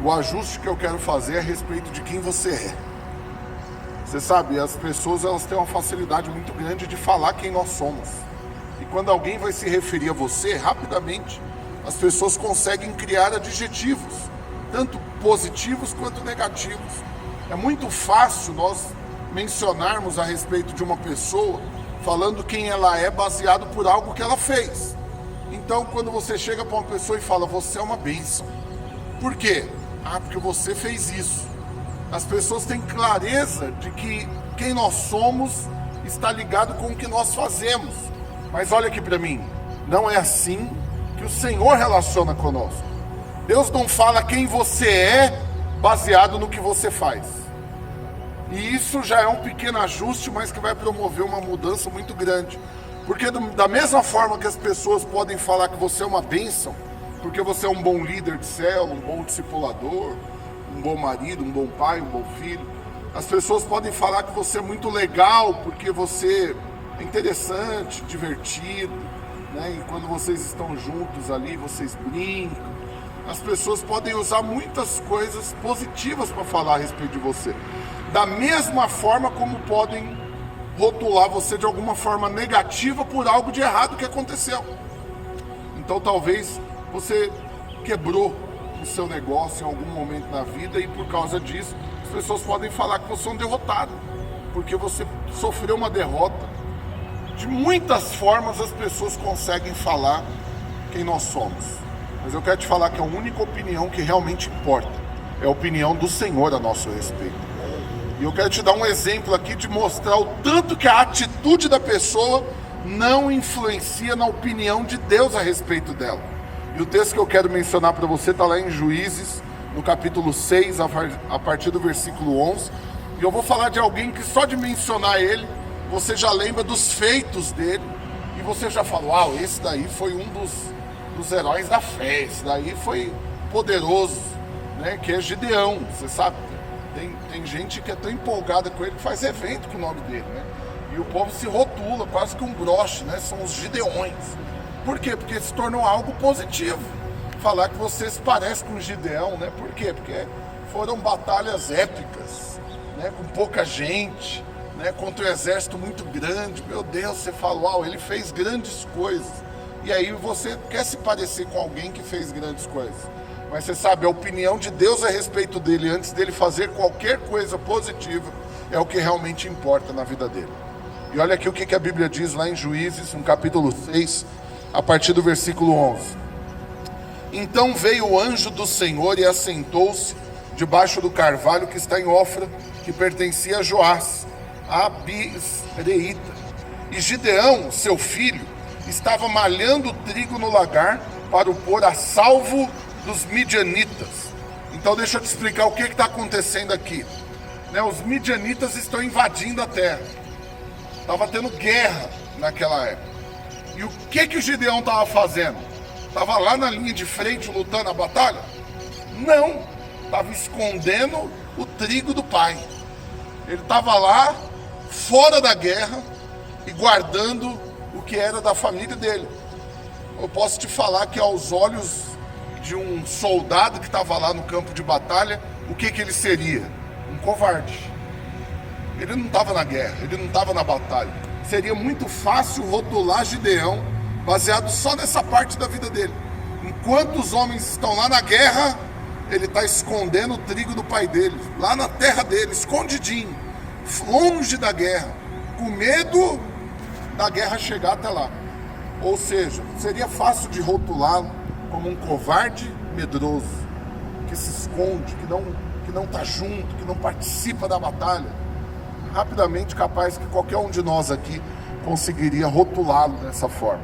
o ajuste que eu quero fazer é a respeito de quem você é. Você sabe, as pessoas elas têm uma facilidade muito grande de falar quem nós somos. E quando alguém vai se referir a você, rapidamente, as pessoas conseguem criar adjetivos, tanto positivos quanto negativos. É muito fácil nós mencionarmos a respeito de uma pessoa, falando quem ela é baseado por algo que ela fez. Então, quando você chega para uma pessoa e fala, você é uma bênção. Por quê? Porque você fez isso. As pessoas têm clareza de que quem nós somos está ligado com o que nós fazemos. Mas olha aqui para mim, não é assim que o Senhor relaciona conosco. Deus não fala quem você é baseado no que você faz. E isso já é um pequeno ajuste, mas que vai promover uma mudança muito grande. Porque da mesma forma que as pessoas podem falar que você é uma bênção, porque você é um bom líder de célula, um bom discipulador, um bom marido, um bom pai, um bom filho. As pessoas podem falar que você é muito legal, porque você é interessante, divertido, né? E quando vocês estão juntos ali, vocês brincam. As pessoas podem usar muitas coisas positivas para falar a respeito de você. Da mesma forma como podem rotular você de alguma forma negativa por algo de errado que aconteceu. Então talvez você quebrou o seu negócio em algum momento na vida e por causa disso as pessoas podem falar que você é um derrotado, porque você sofreu uma derrota. De muitas formas as pessoas conseguem falar quem nós somos, mas eu quero te falar que a única opinião que realmente importa é a opinião do Senhor a nosso respeito. E eu quero te dar um exemplo aqui de mostrar o tanto que a atitude da pessoa não influencia na opinião de Deus a respeito dela. E o texto que eu quero mencionar para você está lá em Juízes, no capítulo 6, a partir do versículo 11. E eu vou falar de alguém que só de mencionar ele, você já lembra dos feitos dele. E você já fala, uau, esse daí foi um dos heróis da fé, esse daí foi poderoso, né? Que é Gideão, você sabe. Tem gente que é tão empolgada com ele que faz evento com o nome dele, né? E o povo se rotula, quase que um broche, né? São os Gideões. Por quê? Porque se tornou algo positivo. Falar que você se parece com o Gideão, né? Por quê? Porque foram batalhas épicas, né? Com pouca gente, né? Contra um exército muito grande. Meu Deus, você fala, uau, ele fez grandes coisas. E aí você quer se parecer com alguém que fez grandes coisas. Mas você sabe, a opinião de Deus a respeito dele, antes dele fazer qualquer coisa positiva, é o que realmente importa na vida dele. E olha aqui o que a Bíblia diz lá em Juízes, no capítulo 6, a partir do versículo 11. Então veio o anjo do Senhor e assentou-se debaixo do carvalho que está em Ofra, que pertencia a Joás, a Abisreíta. E Gideão, seu filho, estava malhando trigo no lagar para o pôr a salvo dos midianitas. Então deixa eu te explicar o que está acontecendo aqui, né? Os midianitas estão invadindo a terra. Estava tendo guerra naquela época. E o que o Gideão estava fazendo? Estava lá na linha de frente lutando a batalha? Não, estava escondendo o trigo do pai. Ele estava lá fora da guerra e guardando o que era da família dele. Eu posso te falar que aos olhos de um soldado que estava lá no campo de batalha, o que ele seria? Um covarde. Ele não estava na guerra, ele não estava na batalha. Seria muito fácil rotular Gideão baseado só nessa parte da vida dele. Enquanto os homens estão lá na guerra, ele está escondendo o trigo do pai dele, lá na terra dele, escondidinho, longe da guerra, com medo da guerra chegar até lá. Ou seja, seria fácil de rotulá-lo como um covarde medroso, que se esconde, que não está junto, que não participa da batalha. Rapidamente capaz que qualquer um de nós aqui conseguiria rotulá-lo dessa forma.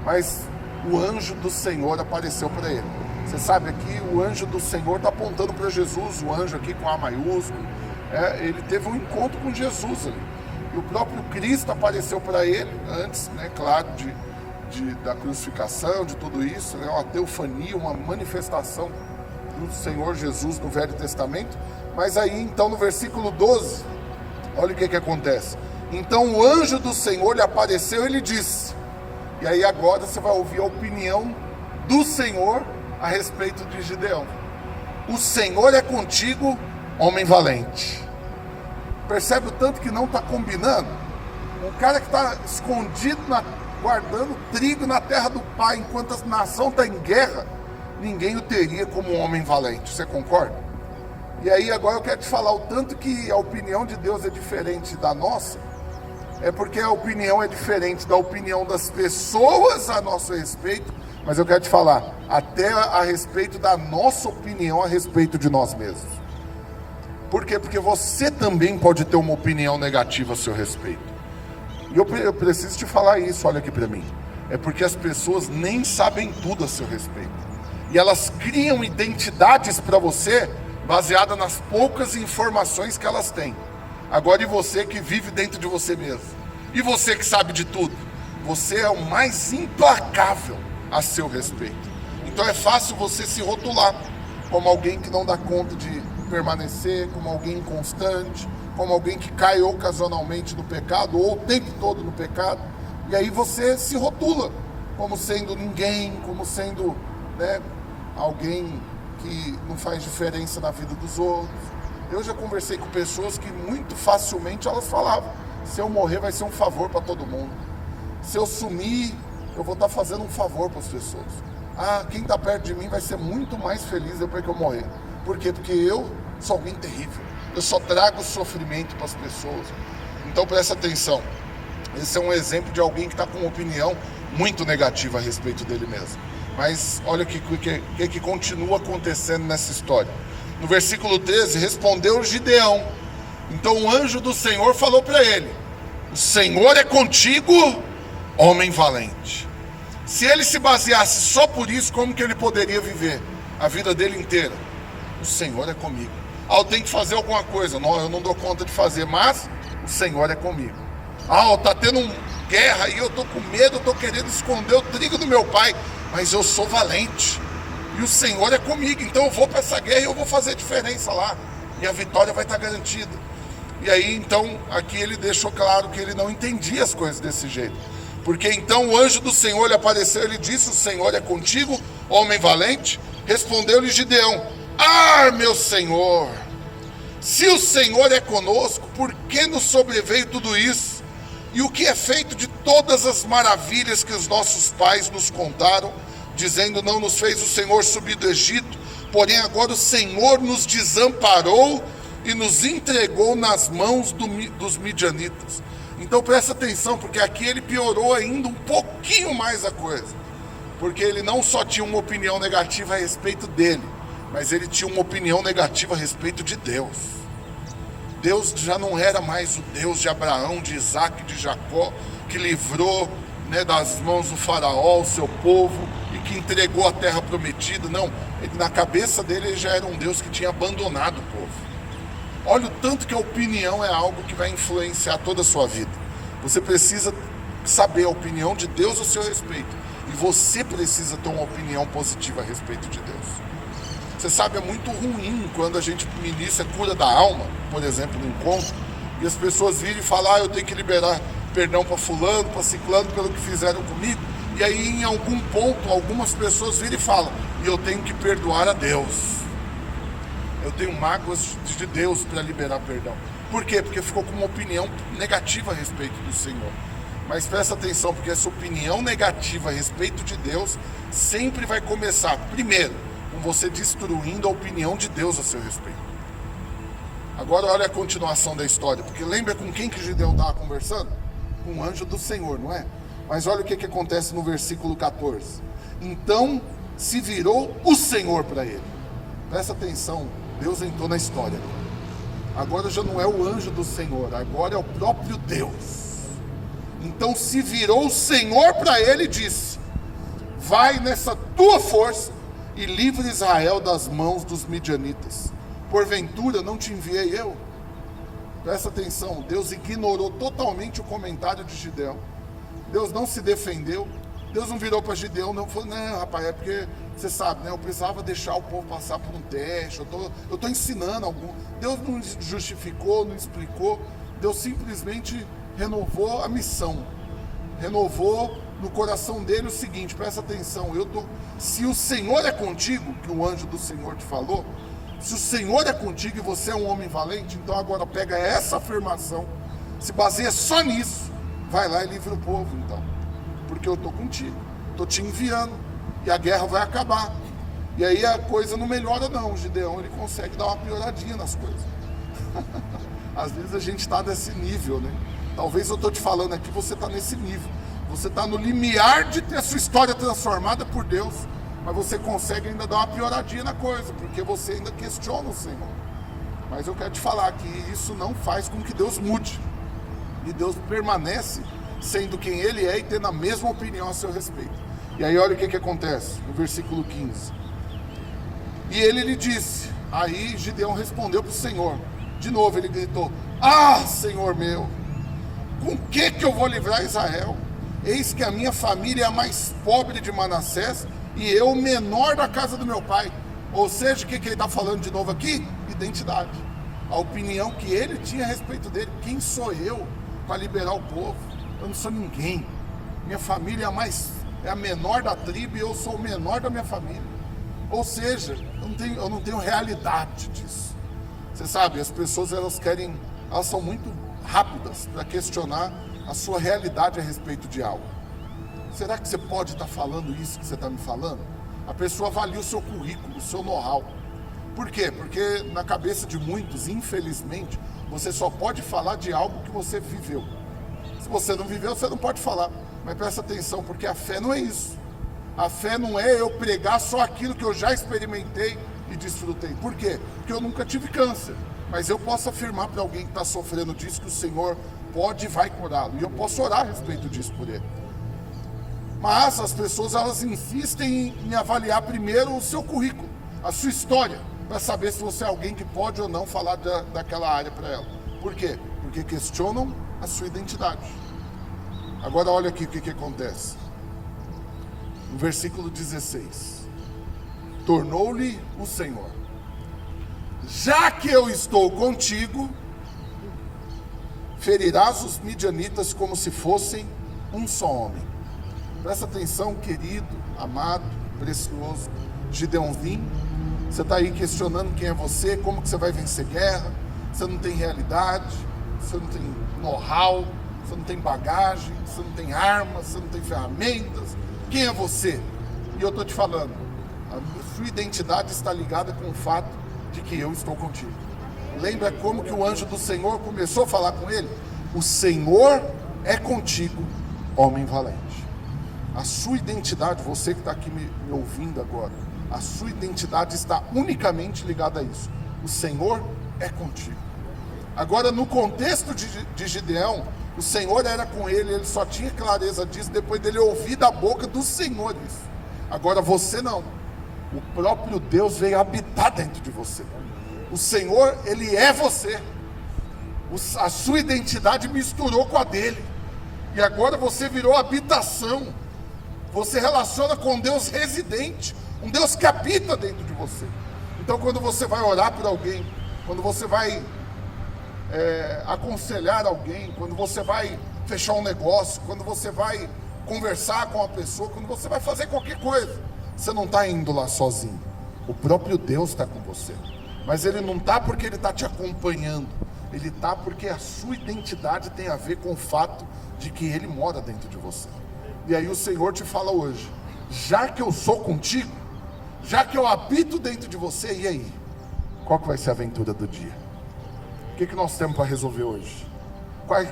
Mas o anjo do Senhor apareceu para ele. Você sabe aqui, o anjo do Senhor está apontando para Jesus, o anjo aqui com A maiúsculo. Ele teve um encontro com Jesus ali. E o próprio Cristo apareceu para ele, antes, né, claro, da crucificação, de tudo isso, né, uma teofania, uma manifestação do Senhor Jesus no Velho Testamento. Mas aí, então, no versículo 12, olha o que acontece. Então o anjo do Senhor lhe apareceu e lhe disse. E aí agora você vai ouvir a opinião do Senhor a respeito de Gideão. o Senhor é contigo, homem valente. Percebe o tanto que não está combinando? Um cara que está escondido, guardando trigo na terra do pai, enquanto a nação está em guerra, ninguém o teria como um homem valente. Você concorda? E aí agora eu quero te falar o tanto que a opinião de Deus é diferente da nossa. É porque a opinião é diferente da opinião das pessoas a nosso respeito. Mas eu quero te falar, até a respeito da nossa opinião a respeito de nós mesmos. Por quê? Porque você também pode ter uma opinião negativa a seu respeito. E eu preciso te falar isso, olha aqui para mim. É porque as pessoas nem sabem tudo a seu respeito. E elas criam identidades para você baseada nas poucas informações que elas têm. Agora, e você que vive dentro de você mesmo? E você que sabe de tudo? Você é o mais implacável a seu respeito. Então é fácil você se rotular como alguém que não dá conta de permanecer, como alguém inconstante, como alguém que cai ocasionalmente no pecado ou o tempo todo no pecado. E aí você se rotula como sendo ninguém, como sendo, alguém que não faz diferença na vida dos outros. Eu já conversei com pessoas que muito facilmente elas falavam: se eu morrer vai ser um favor para todo mundo. Se eu sumir, eu vou estar fazendo um favor para as pessoas. Quem está perto de mim vai ser muito mais feliz depois que eu morrer. Por quê? Porque eu sou alguém terrível. Eu só trago sofrimento para as pessoas. Então presta atenção. Esse é um exemplo de alguém que está com uma opinião muito negativa a respeito dele mesmo. Mas olha o que continua acontecendo nessa história. No versículo 13, respondeu Gideão. Então o anjo do Senhor falou para ele: o Senhor é contigo, homem valente. Se ele se baseasse só por isso, como que ele poderia viver a vida dele inteira? O Senhor é comigo. Eu tenho que fazer alguma coisa. Não, eu não dou conta de fazer, mas o Senhor é comigo. Está tendo guerra e eu estou com medo, eu estou querendo esconder o trigo do meu pai, mas eu sou valente. E o Senhor é comigo, então eu vou para essa guerra e eu vou fazer diferença lá. E a vitória vai estar garantida. E aí, então, aqui ele deixou claro que ele não entendia as coisas desse jeito. Porque então o anjo do Senhor lhe apareceu, ele disse: o Senhor é contigo, homem valente. Respondeu-lhe Gideão: meu Senhor, se o Senhor é conosco, por que nos sobreveio tudo isso? E o que é feito de todas as maravilhas que os nossos pais nos contaram, dizendo: não nos fez o Senhor subir do Egito, porém agora o Senhor nos desamparou e nos entregou nas mãos dos midianitas. Então presta atenção, porque aqui ele piorou ainda um pouquinho mais a coisa. Porque ele não só tinha uma opinião negativa a respeito dele, mas ele tinha uma opinião negativa a respeito de Deus. Deus já não era mais o Deus de Abraão, de Isaac, de Jacó, que livrou das mãos do faraó, o seu povo, e que entregou a terra prometida. Não, na cabeça dele ele já era um Deus que tinha abandonado o povo. Olha o tanto que a opinião é algo que vai influenciar toda a sua vida. Você precisa saber a opinião de Deus a seu respeito. E você precisa ter uma opinião positiva a respeito de Deus. Você sabe, é muito ruim quando a gente ministra cura da alma, por exemplo, no encontro, e as pessoas viram e falam: eu tenho que liberar perdão para fulano, para ciclano, pelo que fizeram comigo. E aí, em algum ponto, algumas pessoas viram e falam: e eu tenho que perdoar a Deus. Eu tenho mágoas de Deus para liberar perdão. Por quê? Porque ficou com uma opinião negativa a respeito do Senhor. Mas presta atenção, porque essa opinião negativa a respeito de Deus sempre vai começar, primeiro, com você destruindo a opinião de Deus a seu respeito. Agora olha a continuação da história, porque lembra com quem que Gideão estava conversando? Com o anjo do Senhor, não é? Mas olha o que acontece no versículo 14. Então se virou o Senhor para ele. Presta atenção, Deus entrou na história. Agora já não é o anjo do Senhor, agora é o próprio Deus. Então se virou o Senhor para ele e disse: vai nessa tua força e livre Israel das mãos dos midianitas. Porventura não te enviei eu? Presta atenção, Deus ignorou totalmente o comentário de Gideão. Deus não se defendeu. Deus não virou para Gideão, não falou: não, rapaz, é porque você sabe, eu precisava deixar o povo passar por um teste, eu estou ensinando algum. Deus não justificou, não explicou. Deus simplesmente renovou a missão, renovou no coração dele o seguinte: presta atenção, se o Senhor é contigo, que o anjo do Senhor te falou, Se o Senhor é contigo e você é um homem valente, então agora pega essa afirmação, se baseia só nisso, vai lá e livra o povo então. Porque eu estou contigo, estou te enviando, e a guerra vai acabar. E aí a coisa não melhora não, o Gideão ele consegue dar uma pioradinha nas coisas. Às vezes a gente está nesse nível, né? Talvez eu estou te falando aqui, você está nesse nível. Você está no limiar de ter a sua história transformada por Deus, mas você consegue ainda dar uma pioradinha na coisa, porque você ainda questiona o Senhor. Mas eu quero te falar que isso não faz com que Deus mude. E Deus permanece sendo quem Ele é e tendo a mesma opinião a seu respeito. E aí olha o que acontece, no versículo 15. E ele lhe disse, aí Gideão respondeu para o Senhor. De novo ele gritou, ah, Senhor meu, com que eu vou livrar Israel? Eis que a minha família é a mais pobre de Manassés e eu o menor da casa do meu pai. Ou seja, o que ele está falando de novo aqui? Identidade. A opinião que ele tinha a respeito dele. Quem sou eu para liberar o povo? Eu não sou ninguém. Minha família é a menor da tribo e eu sou o menor da minha família. Ou seja, eu não tenho realidade disso. Você sabe, as pessoas elas são muito rápidas para questionar a sua realidade a respeito de algo. Será que você pode estar falando isso que você está me falando? A pessoa avalia o seu currículo, o seu know-how. Por quê? Porque na cabeça de muitos, infelizmente, você só pode falar de algo que você viveu. Se você não viveu, você não pode falar. Mas presta atenção, porque a fé não é isso. A fé não é eu pregar só aquilo que eu já experimentei e desfrutei. Por quê? Porque eu nunca tive câncer. Mas eu posso afirmar para alguém que está sofrendo disso que o Senhor pode e vai curá-lo. E eu posso orar a respeito disso por ele. Mas as pessoas elas insistem em avaliar primeiro o seu currículo, a sua história, para saber se você é alguém que pode ou não falar daquela área para ela. Por quê? Porque questionam a sua identidade. Agora olha aqui o que acontece. No versículo 16. Tornou-lhe o Senhor: já que eu estou contigo, ferirás os midianitas como se fossem um só homem. Presta atenção, querido, amado, precioso Gideãozinho. Você está aí questionando quem é você, como que você vai vencer guerra. Você não tem realidade, você não tem know-how, você não tem bagagem, você não tem armas, você não tem ferramentas. Quem é você? E eu estou te falando, a sua identidade está ligada com o fato de que eu estou contigo. Lembra como que o anjo do Senhor começou a falar com ele? O Senhor é contigo, homem valente. A sua identidade, você que está aqui me ouvindo agora, a sua identidade está unicamente ligada a isso. O Senhor é contigo. Agora, no contexto de Gideão, o Senhor era com ele, ele só tinha clareza disso depois dele ouvir da boca do Senhor isso. Agora você não. O próprio Deus veio habitar dentro de você. O Senhor, Ele é você. A sua identidade misturou com a dele. E agora você virou habitação. Você relaciona com Deus residente. Um Deus que habita dentro de você. Então quando você vai orar por alguém, quando você vai aconselhar alguém, quando você vai fechar um negócio, quando você vai conversar com uma pessoa, quando você vai fazer qualquer coisa, você não está indo lá sozinho. O próprio Deus está com você. Mas Ele não está porque Ele está te acompanhando. Ele está porque a sua identidade tem a ver com o fato de que Ele mora dentro de você. E aí o Senhor te fala hoje: já que eu sou contigo, já que eu habito dentro de você, e aí? Qual que vai ser a aventura do dia? O que nós temos para resolver hoje?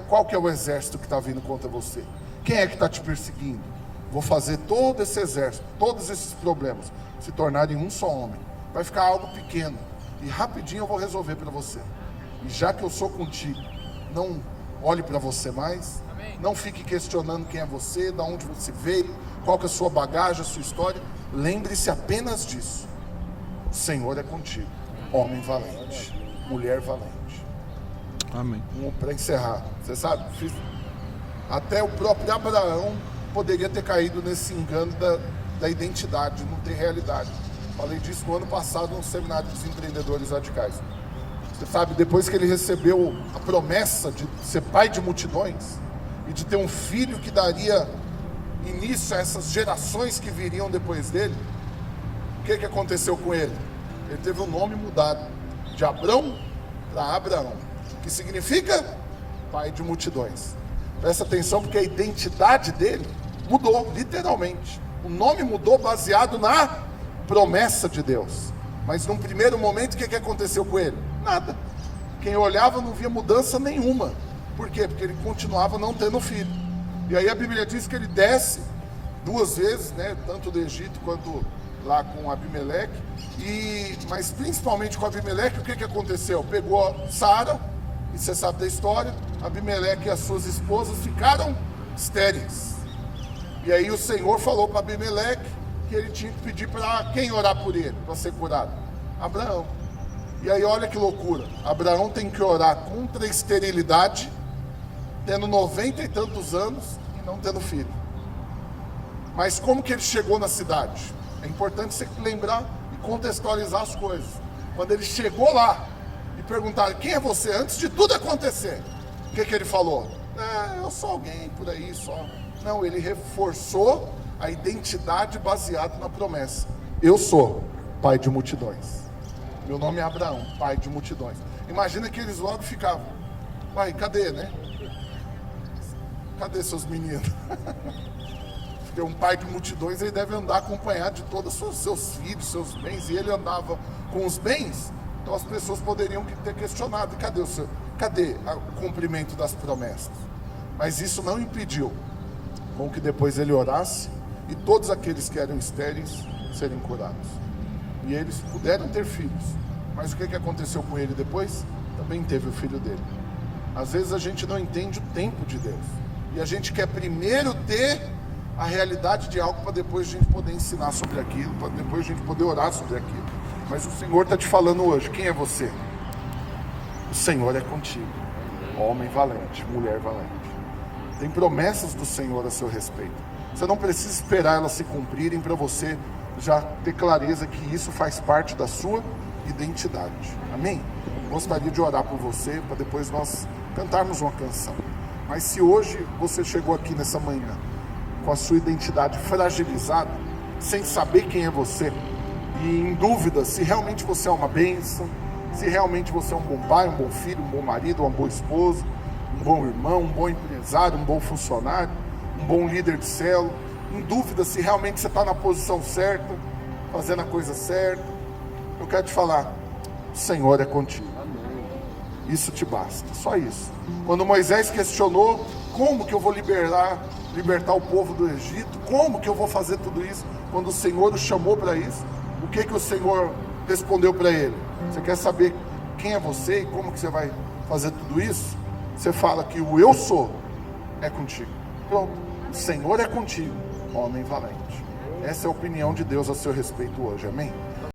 Qual que é o exército que está vindo contra você? Quem é que está te perseguindo? Vou fazer todo esse exército, todos esses problemas se tornarem um só homem. Vai ficar algo pequeno e rapidinho eu vou resolver para você. E já que eu sou contigo, não olhe para você mais. Amém. Não fique questionando quem é você, de onde você veio, qual que é a sua bagagem, a sua história. Lembre-se apenas disso. O Senhor é contigo, homem valente, mulher valente. Amém. Para encerrar, você sabe, até o próprio Abraão poderia ter caído nesse engano da identidade, não ter realidade. Falei disso no ano passado no seminário dos empreendedores radicais. Você sabe, depois que ele recebeu a promessa de ser pai de multidões e de ter um filho que daria início a essas gerações que viriam depois dele, o que aconteceu com ele? Ele teve o nome mudado de Abrão para Abraão, que significa pai de multidões. Presta atenção, porque a identidade dele mudou, literalmente. O nome mudou baseado na promessa de Deus. Mas num primeiro momento, o que aconteceu com ele? Nada. Quem olhava não via mudança nenhuma. Por quê? Porque ele continuava não tendo filho. E aí a Bíblia diz que ele desce 2 vezes, né? Tanto do Egito quanto lá com Abimeleque. Mas principalmente com Abimeleque, o que aconteceu? Pegou Sara, e você sabe da história, Abimeleque e as suas esposas ficaram estéreis. E aí o Senhor falou para Abimeleque que ele tinha que pedir para quem orar por ele, para ser curado? Abraão. E aí olha que loucura, Abraão tem que orar contra a esterilidade, tendo 90 e tantos anos e não tendo filho. Mas como que ele chegou na cidade? É importante você lembrar e contextualizar as coisas. Quando ele chegou lá e perguntaram, quem é você? Antes de tudo acontecer, o que ele falou? Eu sou alguém por aí só. Não, ele reforçou a identidade baseada na promessa. Eu sou pai de multidões. Meu nome é Abraão, pai de multidões. Imagina que eles logo ficavam, pai, cadê, né? Cadê seus meninos? Porque um pai de multidões, ele deve andar acompanhado de todos os seus filhos, seus bens, e ele andava com os bens, então as pessoas poderiam ter questionado, cadê o cumprimento das promessas? Mas isso não impediu com que depois ele orasse e todos aqueles que eram estéreis serem curados. E eles puderam ter filhos. Mas o que aconteceu com ele depois? Também teve o filho dele. Às vezes a gente não entende o tempo de Deus. E a gente quer primeiro ter a realidade de algo para depois a gente poder ensinar sobre aquilo, para depois a gente poder orar sobre aquilo. Mas o Senhor está te falando hoje, quem é você? O Senhor é contigo. Homem valente, mulher valente. Tem promessas do Senhor a seu respeito. Você não precisa esperar elas se cumprirem para você já ter clareza que isso faz parte da sua identidade. Amém? Gostaria de orar por você, para depois nós cantarmos uma canção. Mas se hoje você chegou aqui nessa manhã com a sua identidade fragilizada, sem saber quem é você, e em dúvida se realmente você é uma bênção, se realmente você é um bom pai, um bom filho, um bom marido, uma boa esposa, um bom irmão, um bom empresário, um bom funcionário, um bom líder de célula, em dúvida se realmente você está na posição certa, fazendo a coisa certa, eu quero te falar, o Senhor é contigo. Isso te basta, só isso. Quando Moisés questionou, como que eu vou libertar o povo do Egito, como que eu vou fazer tudo isso? Quando o Senhor o chamou para isso, o que o Senhor respondeu para ele? Você quer saber quem é você e como que você vai fazer tudo isso? Você fala que o eu sou é contigo. Pronto, o Senhor é contigo, homem valente. Essa é a opinião de Deus a seu respeito hoje, amém?